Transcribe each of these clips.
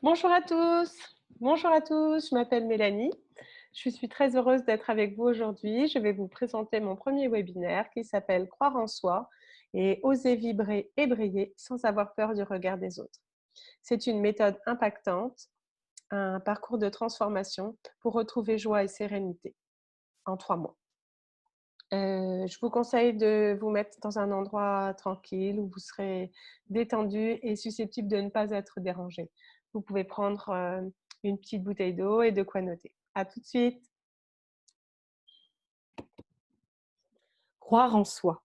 Bonjour à tous, je m'appelle Mélanie. Je suis très heureuse d'être avec vous aujourd'hui. Je vais vous présenter mon premier webinaire qui s'appelle Croire en soi et oser vibrer et briller sans avoir peur du regard des autres. C'est une méthode impactante, un parcours de transformation pour retrouver joie et sérénité en 3 mois. Je vous conseille de vous mettre dans un endroit tranquille où vous serez détendu et susceptible de ne pas être dérangé. Vous pouvez prendre, une petite bouteille d'eau et de quoi noter. À tout de suite. Croire en soi,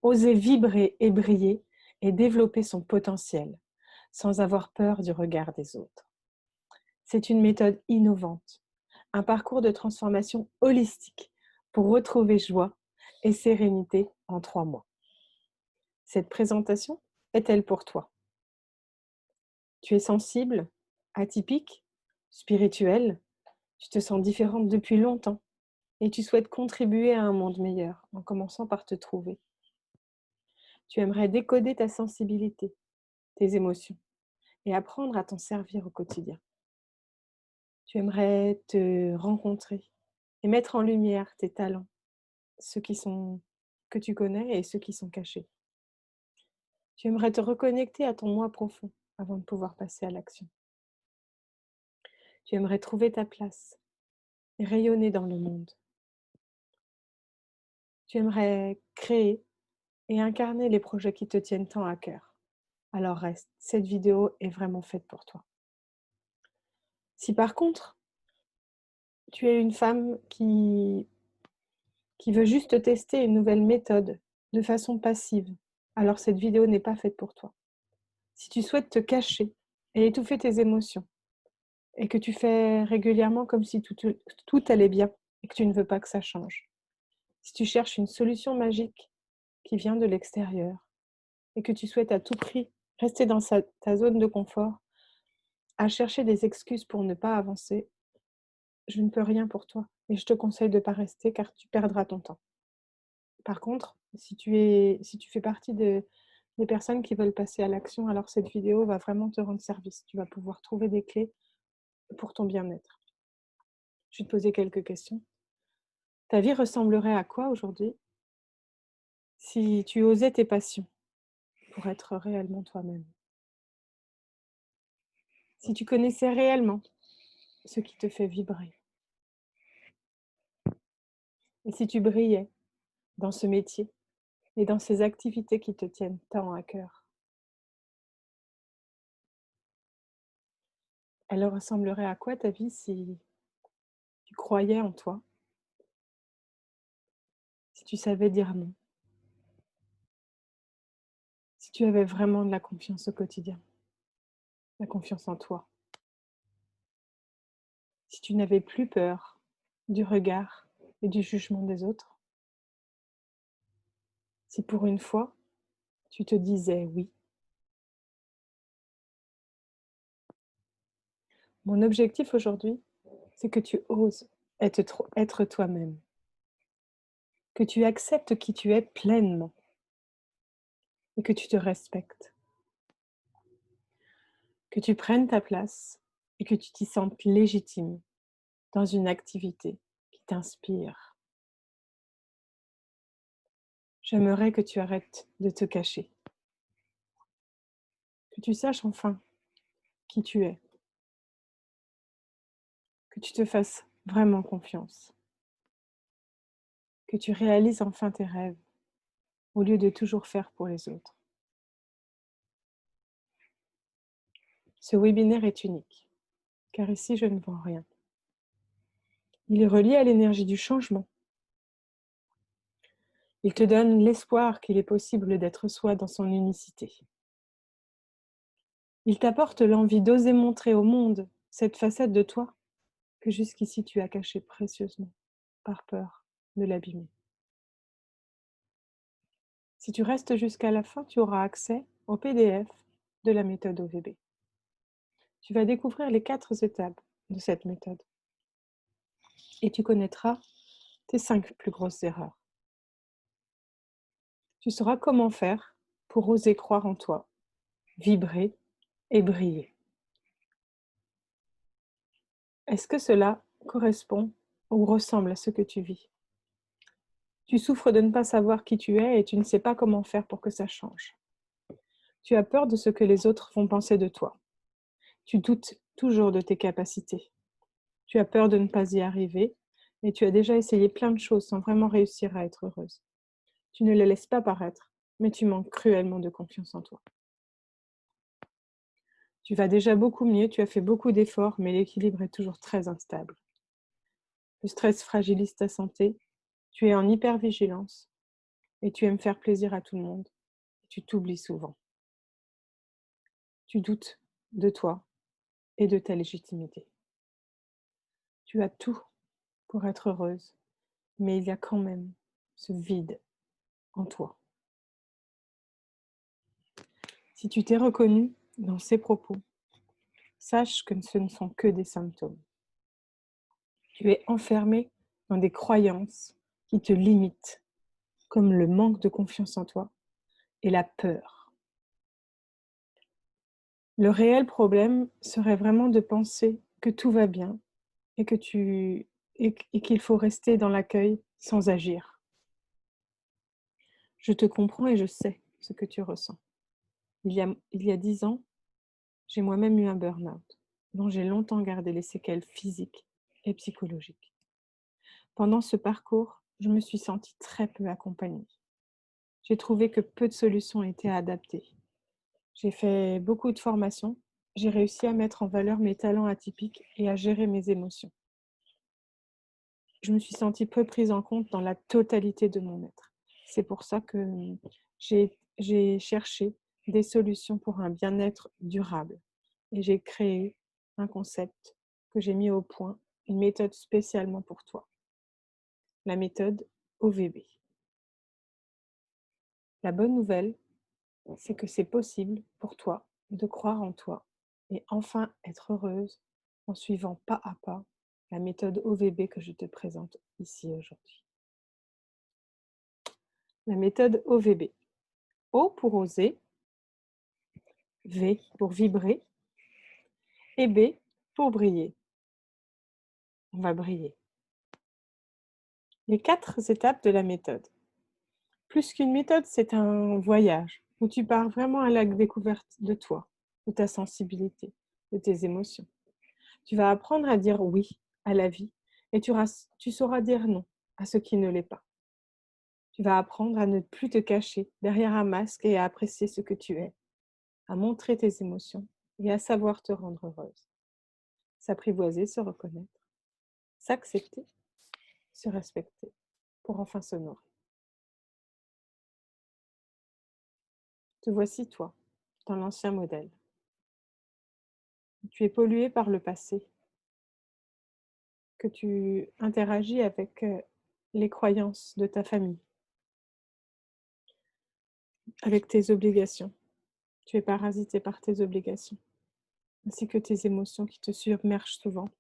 oser vibrer et briller et développer son potentiel sans avoir peur du regard des autres. C'est une méthode innovante, un parcours de transformation holistique pour retrouver joie et sérénité en 3 mois. Cette présentation est-elle pour toi? Tu es sensible, atypique, spirituelle, tu te sens différente depuis longtemps et tu souhaites contribuer à un monde meilleur en commençant par te trouver. Tu aimerais décoder ta sensibilité, tes émotions et apprendre à t'en servir au quotidien. Tu aimerais te rencontrer et mettre en lumière tes talents, ceux que tu connais et ceux qui sont cachés. Tu aimerais te reconnecter à ton moi profond avant de pouvoir passer à l'action. Tu aimerais trouver ta place et rayonner dans le monde. Tu aimerais créer et incarner les projets qui te tiennent tant à cœur. Alors reste, cette vidéo est vraiment faite pour toi. Si par contre, tu es une femme qui veut juste tester une nouvelle méthode de façon passive, alors cette vidéo n'est pas faite pour toi. Si tu souhaites te cacher et étouffer tes émotions et que tu fais régulièrement comme si tout allait bien et que tu ne veux pas que ça change, si tu cherches une solution magique qui vient de l'extérieur et que tu souhaites à tout prix rester dans ta zone de confort, à chercher des excuses pour ne pas avancer, je ne peux rien pour toi et je te conseille de ne pas rester car tu perdras ton temps. Par contre, si tu fais partie des personnes qui veulent passer à l'action, alors cette vidéo va vraiment te rendre service. Tu vas pouvoir trouver des clés pour ton bien-être. Je vais te poser quelques questions. Ta vie ressemblerait à quoi aujourd'hui si tu osais tes passions pour être réellement toi-même? Si tu connaissais réellement ce qui te fait vibrer et si tu brillais dans ce métier et dans ces activités qui te tiennent tant à cœur, elle ressemblerait à quoi ta vie si tu croyais en toi, si tu savais dire non? Si tu avais vraiment de la confiance au quotidien, la confiance en toi, si tu n'avais plus peur du regard et du jugement des autres, si pour une fois, tu te disais oui. Mon objectif aujourd'hui, c'est que tu oses être toi-même, que tu acceptes qui tu es pleinement et que tu te respectes, que tu prennes ta place et que tu t'y sentes légitime dans une activité qui t'inspire. J'aimerais que tu arrêtes de te cacher, que tu saches enfin qui tu es, que tu te fasses vraiment confiance, que tu réalises enfin tes rêves au lieu de toujours faire pour les autres. Ce webinaire est unique, car ici je ne vends rien. Il est relié à l'énergie du changement. Il te donne l'espoir qu'il est possible d'être soi dans son unicité. Il t'apporte l'envie d'oser montrer au monde cette facette de toi que jusqu'ici tu as cachée précieusement, par peur de l'abîmer. Si tu restes jusqu'à la fin, tu auras accès au PDF de la méthode OVB. Tu vas découvrir les 4 étapes de cette méthode et tu connaîtras tes 5 plus grosses erreurs. Tu sauras comment faire pour oser croire en toi, vibrer et briller. Est-ce que cela correspond ou ressemble à ce que tu vis? Tu souffres de ne pas savoir qui tu es et tu ne sais pas comment faire pour que ça change. Tu as peur de ce que les autres vont penser de toi. Tu doutes toujours de tes capacités. Tu as peur de ne pas y arriver et tu as déjà essayé plein de choses sans vraiment réussir à être heureuse. Tu ne les laisses pas paraître, mais tu manques cruellement de confiance en toi. Tu vas déjà beaucoup mieux, tu as fait beaucoup d'efforts, mais l'équilibre est toujours très instable. Le stress fragilise ta santé, tu es en hypervigilance et tu aimes faire plaisir à tout le monde. Et tu t'oublies souvent. Tu doutes de toi et de ta légitimité. Tu as tout pour être heureuse, mais il y a quand même ce vide en toi. Si tu t'es reconnue dans ces propos, sache que ce ne sont que des symptômes. Tu es enfermée dans des croyances qui te limitent, comme le manque de confiance en toi et la peur. Le réel problème serait vraiment de penser que tout va bien et qu'il faut rester dans l'accueil sans agir. Je te comprends et je sais ce que tu ressens. Il y a 10 ans, j'ai moi-même eu un burn-out, dont j'ai longtemps gardé les séquelles physiques et psychologiques. Pendant ce parcours, je me suis sentie très peu accompagnée. J'ai trouvé que peu de solutions étaient adaptées. J'ai fait beaucoup de formations, j'ai réussi à mettre en valeur mes talents atypiques et à gérer mes émotions. Je me suis sentie peu prise en compte dans la totalité de mon être. C'est pour ça que j'ai cherché des solutions pour un bien-être durable. Et j'ai créé un concept que j'ai mis au point, une méthode spécialement pour toi. La méthode OVB. La bonne nouvelle, c'est que c'est possible pour toi de croire en toi et enfin être heureuse en suivant pas à pas la méthode OVB que je te présente ici aujourd'hui. La méthode OVB. O pour oser, V pour vibrer et B pour briller. On va briller. Les 4 étapes de la méthode. Plus qu'une méthode, c'est un voyage où tu pars vraiment à la découverte de toi, de ta sensibilité, de tes émotions. Tu vas apprendre à dire oui à la vie et tu sauras dire non à ce qui ne l'est pas. Tu vas apprendre à ne plus te cacher derrière un masque et à apprécier ce que tu es, à montrer tes émotions et à savoir te rendre heureuse. S'apprivoiser, se reconnaître, s'accepter, se respecter pour enfin s'honorer. Te voici toi, dans l'ancien modèle. Tu es pollué par le passé, que tu interagis avec les croyances de ta famille, avec tes obligations. Tu es parasité par tes obligations, ainsi que tes émotions qui te submergent souvent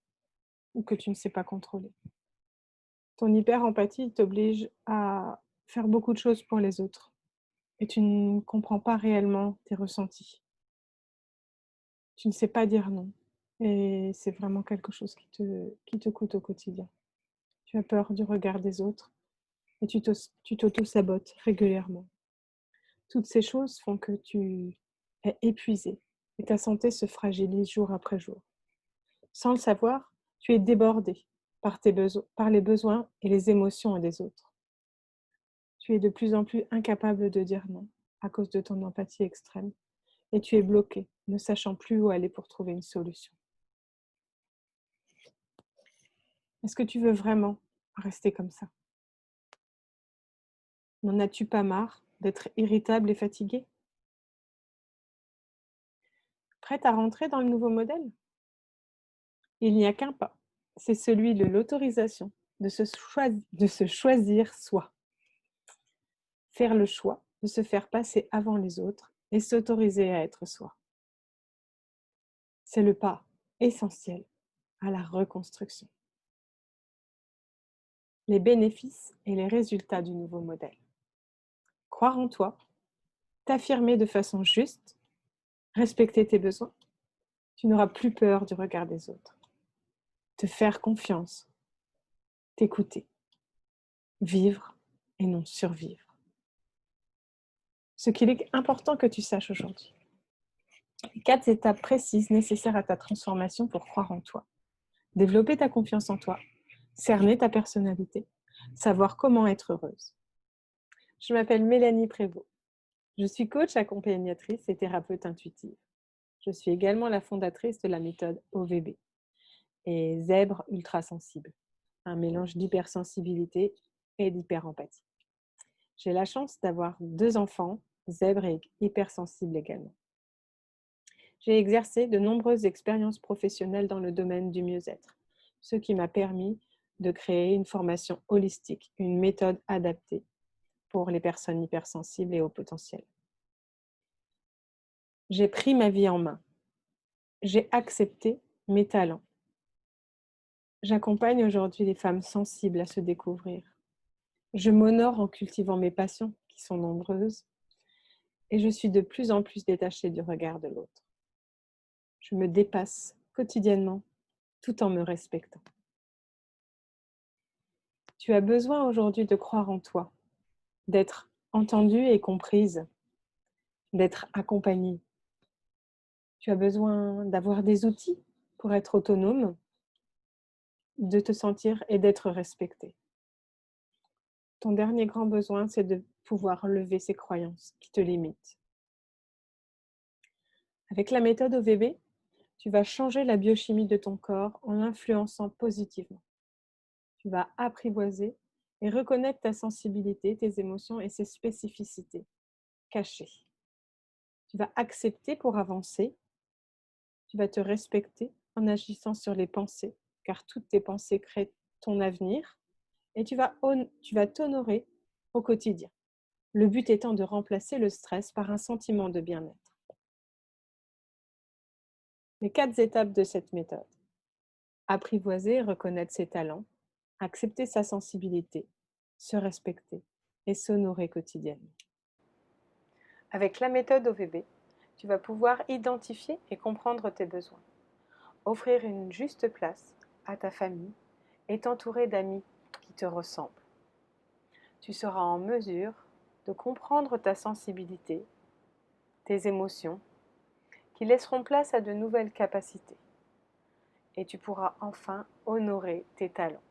ou que tu ne sais pas contrôler. Ton hyper-empathie t'oblige à faire beaucoup de choses pour les autres et tu ne comprends pas réellement tes ressentis. Tu ne sais pas dire non et c'est vraiment quelque chose qui te coûte au quotidien. Tu as peur du regard des autres et tu t'auto-sabotes régulièrement. Toutes ces choses font que tu es épuisé et ta santé se fragilise jour après jour. Sans le savoir, tu es débordé par les besoins et les émotions des autres. Tu es de plus en plus incapable de dire non à cause de ton empathie extrême et tu es bloqué, ne sachant plus où aller pour trouver une solution. Est-ce que tu veux vraiment rester comme ça? N'en as-tu pas marre d'être irritable et fatigué? Prête à rentrer dans le nouveau modèle? Il n'y a qu'un pas, c'est celui de l'autorisation, de se choisir soi. Faire le choix de se faire passer avant les autres et s'autoriser à être soi. C'est le pas essentiel à la reconstruction. Les bénéfices et les résultats du nouveau modèle. Croire en toi, t'affirmer de façon juste, respecter tes besoins. Tu n'auras plus peur du regard des autres. te faire confiance, t'écouter, vivre et non survivre. Ce qu'il est important que tu saches aujourd'hui. Les 4 étapes précises nécessaires à ta transformation pour croire en toi. Développer ta confiance en toi, cerner ta personnalité, savoir comment être heureuse. Je m'appelle Mélanie Prévost. Je suis coach accompagnatrice et thérapeute intuitive. Je suis également la fondatrice de la méthode OVB et zèbre ultrasensible, un mélange d'hypersensibilité et d'hyperempathie. J'ai la chance d'avoir 2 enfants, zèbres et hypersensibles également. J'ai exercé de nombreuses expériences professionnelles dans le domaine du mieux-être, ce qui m'a permis de créer une formation holistique, une méthode adaptée pour les personnes hypersensibles et au potentiel. J'ai pris ma vie en main. J'ai accepté mes talents. J'accompagne aujourd'hui les femmes sensibles à se découvrir. Je m'honore en cultivant mes passions, qui sont nombreuses, et je suis de plus en plus détachée du regard de l'autre. Je me dépasse quotidiennement tout en me respectant. Tu as besoin aujourd'hui de croire en toi, d'être entendue et comprise, d'être accompagnée. Tu as besoin d'avoir des outils pour être autonome, de te sentir et d'être respectée. Ton dernier grand besoin, c'est de pouvoir lever ces croyances qui te limitent. Avec la méthode OVB, tu vas changer la biochimie de ton corps en l'influençant positivement. Tu vas apprivoiser et reconnaître ta sensibilité, tes émotions et ses spécificités cachées. Tu vas accepter pour avancer. Tu vas te respecter en agissant sur les pensées, car toutes tes pensées créent ton avenir, et tu vas t'honorer au quotidien. Le but étant de remplacer le stress par un sentiment de bien-être. Les 4 étapes de cette méthode. Apprivoiser et reconnaître ses talents, accepter sa sensibilité, se respecter et s'honorer quotidiennement. Avec la méthode OVB, tu vas pouvoir identifier et comprendre tes besoins, offrir une juste place à ta famille et t'entourer d'amis qui te ressemblent. Tu seras en mesure de comprendre ta sensibilité, tes émotions, qui laisseront place à de nouvelles capacités. Et tu pourras enfin honorer tes talents.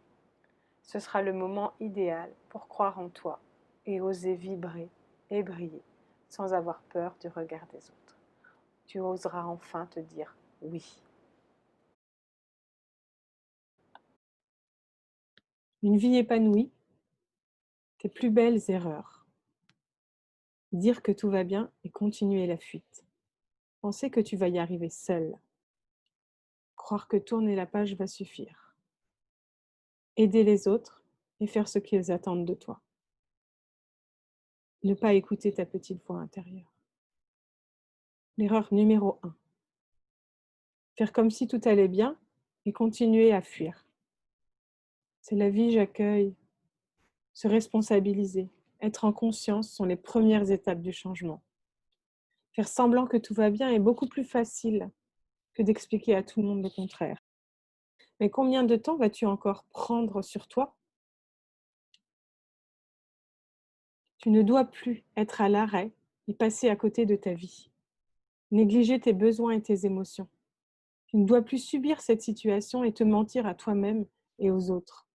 Ce sera le moment idéal pour croire en toi et oser vibrer et briller sans avoir peur du regard des autres. Tu oseras enfin te dire oui. Une vie épanouie, tes plus belles erreurs. Dire que tout va bien et continuer la fuite. Penser que tu vas y arriver seul. Croire que tourner la page va suffire. Aider les autres et faire ce qu'ils attendent de toi. Ne pas écouter ta petite voix intérieure. L'erreur numéro 1. Faire comme si tout allait bien et continuer à fuir. C'est la vie, j'accueille. Se responsabiliser, être en conscience sont les premières étapes du changement. Faire semblant que tout va bien est beaucoup plus facile que d'expliquer à tout le monde le contraire. Mais combien de temps vas-tu encore prendre sur toi? Tu ne dois plus être à l'arrêt et passer à côté de ta vie. Négliger tes besoins et tes émotions. Tu ne dois plus subir cette situation et te mentir à toi-même et aux autres.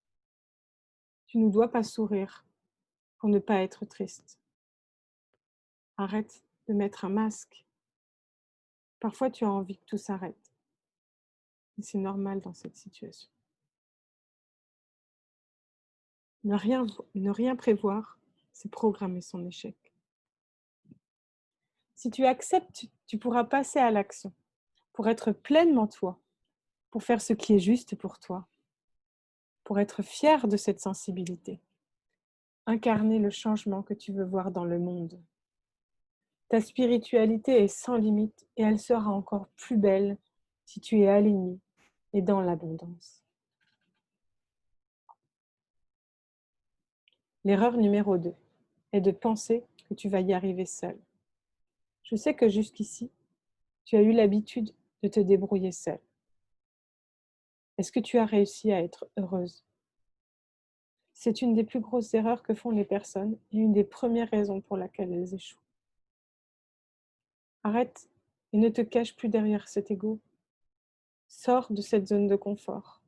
Tu ne dois pas sourire pour ne pas être triste. Arrête de mettre un masque. Parfois, tu as envie que tout s'arrête. Et c'est normal dans cette situation. Ne rien prévoir, c'est programmer son échec. Si tu acceptes, tu pourras passer à l'action pour être pleinement toi, pour faire ce qui est juste pour toi, pour être fier de cette sensibilité, incarner le changement que tu veux voir dans le monde. Ta spiritualité est sans limite et elle sera encore plus belle si tu es aligné et dans l'abondance. L'erreur numéro 2 est de penser que tu vas y arriver seul. Je sais que jusqu'ici, tu as eu l'habitude de te débrouiller seul. Est-ce que tu as réussi à être heureuse? C'est une des plus grosses erreurs que font les personnes et une des premières raisons pour laquelle elles échouent. Arrête et ne te cache plus derrière cet ego. Sors de cette zone de confort.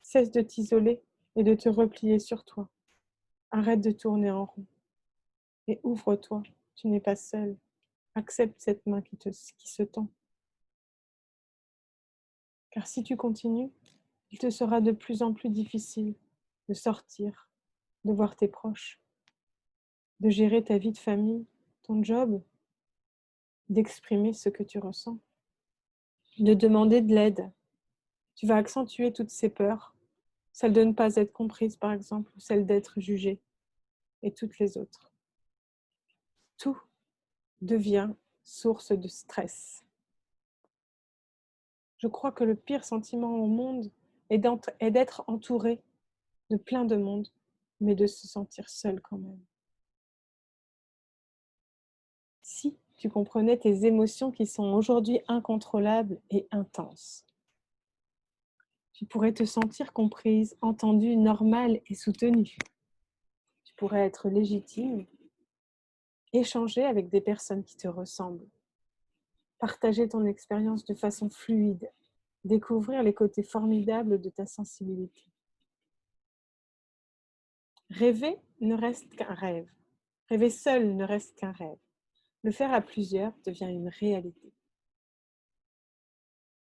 Cesse de t'isoler et de te replier sur toi. Arrête de tourner en rond et ouvre-toi. Tu n'es pas seul. Accepte cette main qui se tend. Car si tu continues, il te sera de plus en plus difficile de sortir, de voir tes proches, de gérer ta vie de famille, ton job, d'exprimer ce que tu ressens, de demander de l'aide. Tu vas accentuer toutes ces peurs, celle de ne pas être comprise par exemple, ou celle d'être jugée, et toutes les autres. Tout devient source de stress. Je crois que le pire sentiment au monde est d'être entouré de plein de monde, mais de se sentir seul quand même. Si tu comprenais tes émotions qui sont aujourd'hui incontrôlables et intenses, tu pourrais te sentir comprise, entendue, normale et soutenue. Tu pourrais être légitime, échanger avec des personnes qui te ressemblent, partager ton expérience de façon fluide, découvrir les côtés formidables de ta sensibilité. Rêver ne reste qu'un rêve. Rêver seul ne reste qu'un rêve. Le faire à plusieurs devient une réalité.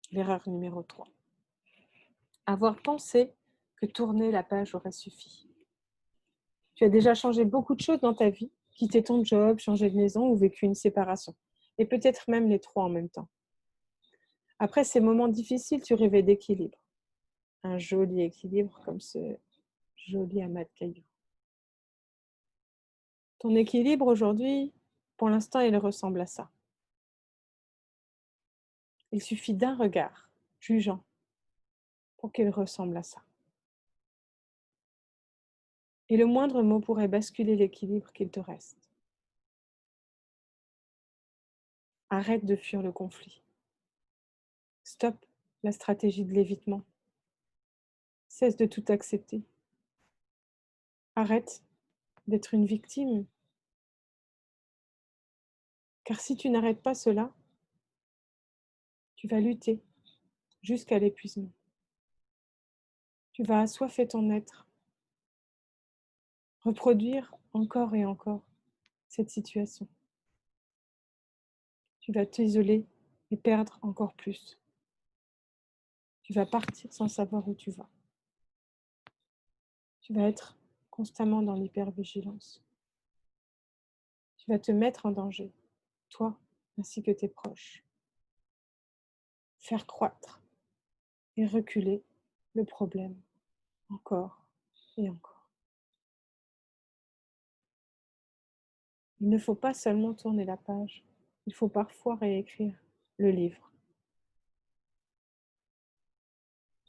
L'erreur numéro 3. Avoir pensé que tourner la page aurait suffi. Tu as déjà changé beaucoup de choses dans ta vie, quitté ton job, changé de maison ou vécu une séparation. Et peut-être même les trois en même temps. Après ces moments difficiles, tu rêvais d'équilibre. Un joli équilibre comme ce joli amas de cailloux. Ton équilibre aujourd'hui, pour l'instant, il ressemble à ça. Il suffit d'un regard jugeant pour qu'il ressemble à ça. Et le moindre mot pourrait basculer l'équilibre qu'il te reste. Arrête de fuir le conflit. Stop la stratégie de l'évitement. Cesse de tout accepter. Arrête d'être une victime. Car si tu n'arrêtes pas cela, tu vas lutter jusqu'à l'épuisement. Tu vas assoiffer ton être, reproduire encore et encore cette situation. Tu vas t'isoler et perdre encore plus. Tu vas partir sans savoir où tu vas. Tu vas être constamment dans l'hypervigilance. Tu vas te mettre en danger, toi ainsi que tes proches. Faire croître et reculer le problème encore et encore. Il ne faut pas seulement tourner la page, il faut parfois réécrire le livre.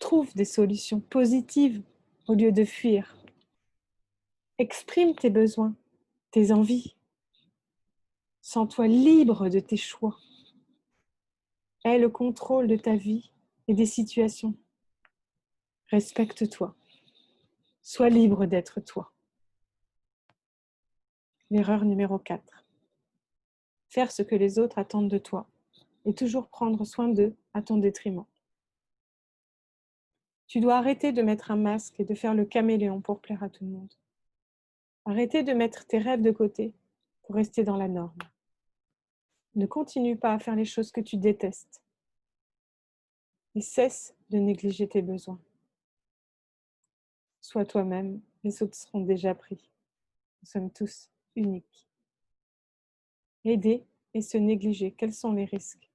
Trouve des solutions positives au lieu de fuir. Exprime tes besoins, tes envies. Sens-toi libre de tes choix. Aie le contrôle de ta vie et des situations. Respecte-toi. Sois libre d'être toi. L'erreur numéro 4. Faire ce que les autres attendent de toi et toujours prendre soin d'eux à ton détriment. Tu dois arrêter de mettre un masque et de faire le caméléon pour plaire à tout le monde. Arrêter de mettre tes rêves de côté pour rester dans la norme. Ne continue pas à faire les choses que tu détestes et cesse de négliger tes besoins. Sois toi-même, les autres seront déjà pris. Nous sommes tous uniques. Aider et se négliger, quels sont les risques?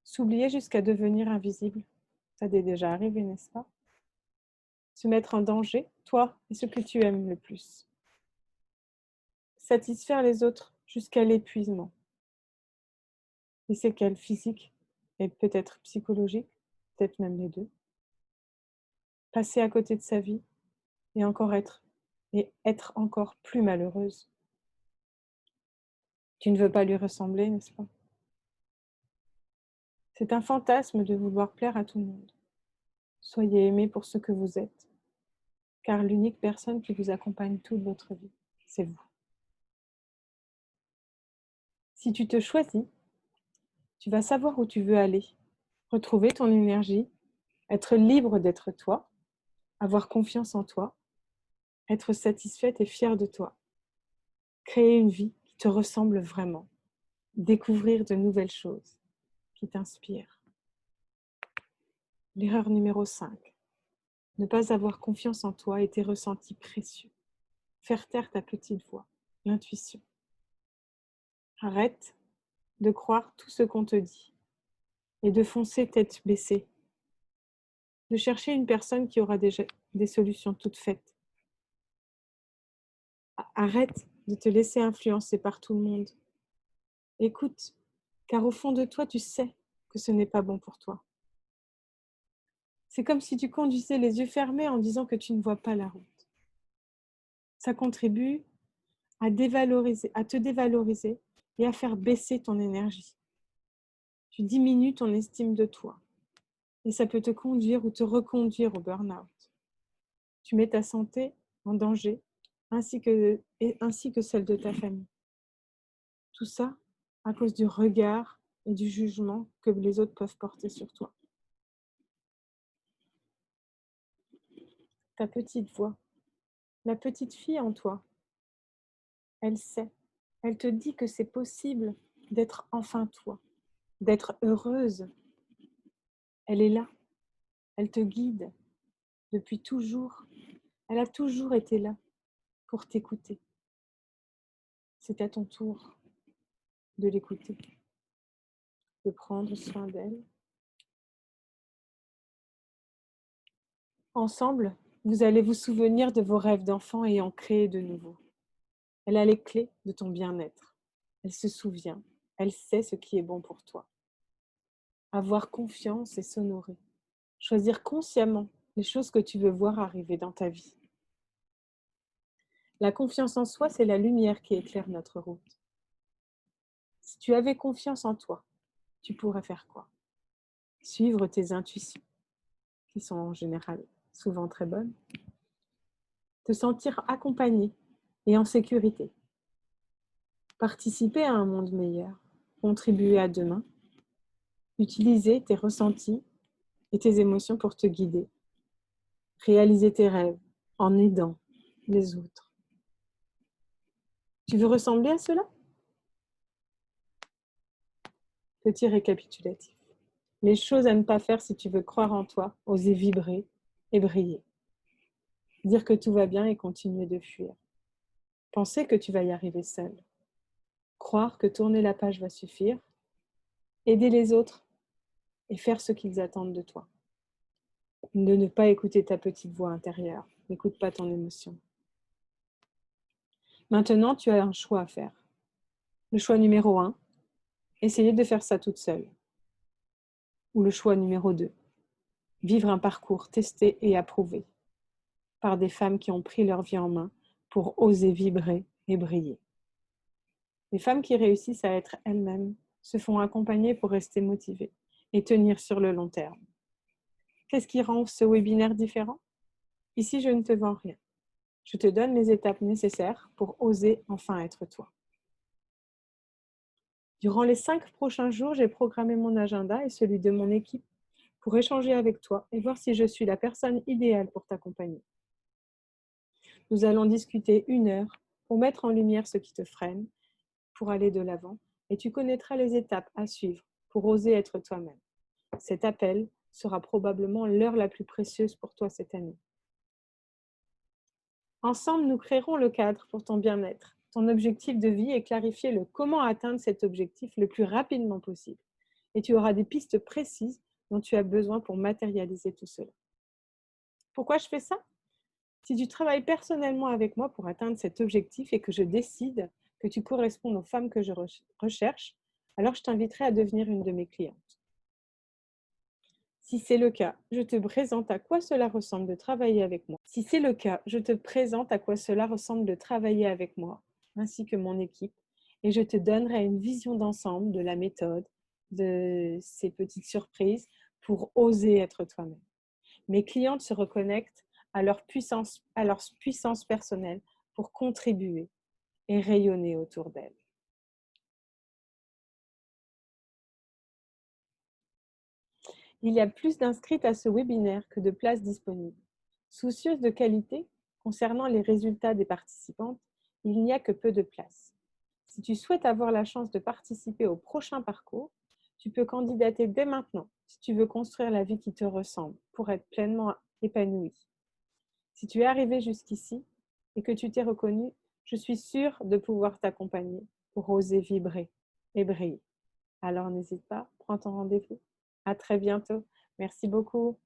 S'oublier jusqu'à devenir invisible, ça t'est déjà arrivé, n'est-ce pas? Se mettre en danger, toi et ce que tu aimes le plus. Satisfaire les autres jusqu'à l'épuisement. Les séquelles physiques et peut-être psychologiques, peut-être même les deux. Passer à côté de sa vie et être encore plus malheureuse. Tu ne veux pas lui ressembler, n'est-ce pas? C'est un fantasme de vouloir plaire à tout le monde. Soyez aimé pour ce que vous êtes, car l'unique personne qui vous accompagne toute votre vie, c'est vous. Si tu te choisis, tu vas savoir où tu veux aller, retrouver ton énergie, être libre d'être toi, avoir confiance en toi, être satisfaite et fière de toi, créer une vie qui te ressemble vraiment, découvrir de nouvelles choses qui t'inspirent. L'erreur numéro 5. Ne pas avoir confiance en toi et tes ressentis précieux. Faire taire ta petite voix, l'intuition. Arrête de croire tout ce qu'on te dit et de foncer tête baissée. De chercher une personne qui aura déjà des solutions toutes faites. Arrête de te laisser influencer par tout le monde. Écoute, car au fond de toi, tu sais que ce n'est pas bon pour toi. C'est comme si tu conduisais les yeux fermés en disant que tu ne vois pas la route. Ça contribue à te dévaloriser et à faire baisser ton énergie. Tu diminues ton estime de toi et ça peut te conduire ou te reconduire au burn-out. Tu mets ta santé en danger ainsi que celle de ta famille. Tout ça à cause du regard et du jugement que les autres peuvent porter sur toi. Ta petite voix, la petite fille en toi, elle sait, elle te dit que c'est possible d'être enfin toi, d'être heureuse. Elle est là, elle te guide depuis toujours. Elle a toujours été là pour t'écouter. C'est à ton tour de l'écouter, de prendre soin d'elle. Ensemble, vous allez vous souvenir de vos rêves d'enfant et en créer de nouveaux. Elle a les clés de ton bien-être. Elle se souvient. Elle sait ce qui est bon pour toi. Avoir confiance et s'honorer. Choisir consciemment les choses que tu veux voir arriver dans ta vie. La confiance en soi, c'est la lumière qui éclaire notre route. Si tu avais confiance en toi, tu pourrais faire quoi? Suivre tes intuitions, qui sont en général souvent très bonnes. Te sentir accompagné et en sécurité. Participer à un monde meilleur. Contribuer à demain. Utiliser tes ressentis et tes émotions pour te guider. Réaliser tes rêves en aidant les autres. Tu veux ressembler à cela? Petit récapitulatif. Les choses à ne pas faire si tu veux croire en toi, oser vibrer et briller. Dire que tout va bien et continuer de fuir. Penser que tu vas y arriver seul. Croire que tourner la page va suffire. Aider les autres et faire ce qu'ils attendent de toi. De ne pas écouter ta petite voix intérieure. N'écoute pas ton émotion. Maintenant, tu as un choix à faire. Le choix numéro 1, essayer de faire ça toute seule. Ou le choix numéro 2, vivre un parcours testé et approuvé par des femmes qui ont pris leur vie en main pour oser vibrer et briller. Les femmes qui réussissent à être elles-mêmes se font accompagner pour rester motivées et tenir sur le long terme. Qu'est-ce qui rend ce webinaire différent? Ici, je ne te vends rien. Je te donne les étapes nécessaires pour oser enfin être toi. Durant les 5 prochains jours, j'ai programmé mon agenda et celui de mon équipe pour échanger avec toi et voir si je suis la personne idéale pour t'accompagner. Nous allons discuter 1 heure pour mettre en lumière ce qui te freine, pour aller de l'avant, et tu connaîtras les étapes à suivre pour oser être toi-même. Cet appel sera probablement l'heure la plus précieuse pour toi cette année. Ensemble, nous créerons le cadre pour ton bien-être, ton objectif de vie et clarifier le comment atteindre cet objectif le plus rapidement possible. Et tu auras des pistes précises dont tu as besoin pour matérialiser tout cela. Pourquoi je fais ça? Si tu travailles personnellement avec moi pour atteindre cet objectif et que je décide que tu corresponds aux femmes que je recherche, alors je t'inviterai à devenir une de mes clientes. Si c'est le cas, je te présente à quoi cela ressemble de travailler avec moi. Si c'est le cas, je te présente à quoi cela ressemble de travailler avec moi, ainsi que mon équipe, et je te donnerai une vision d'ensemble de la méthode, de ces petites surprises pour oser être toi-même. Mes clientes se reconnectent à leur puissance personnelle pour contribuer et rayonner autour d'elles. Il y a plus d'inscrites à ce webinaire que de places disponibles. Soucieuse de qualité concernant les résultats des participantes, il n'y a que peu de places. Si tu souhaites avoir la chance de participer au prochain parcours, tu peux candidater dès maintenant si tu veux construire la vie qui te ressemble pour être pleinement épanoui. Si tu es arrivé jusqu'ici et que tu t'es reconnu, je suis sûre de pouvoir t'accompagner pour oser vibrer et briller. Alors n'hésite pas, prends ton rendez-vous. À très bientôt. Merci beaucoup.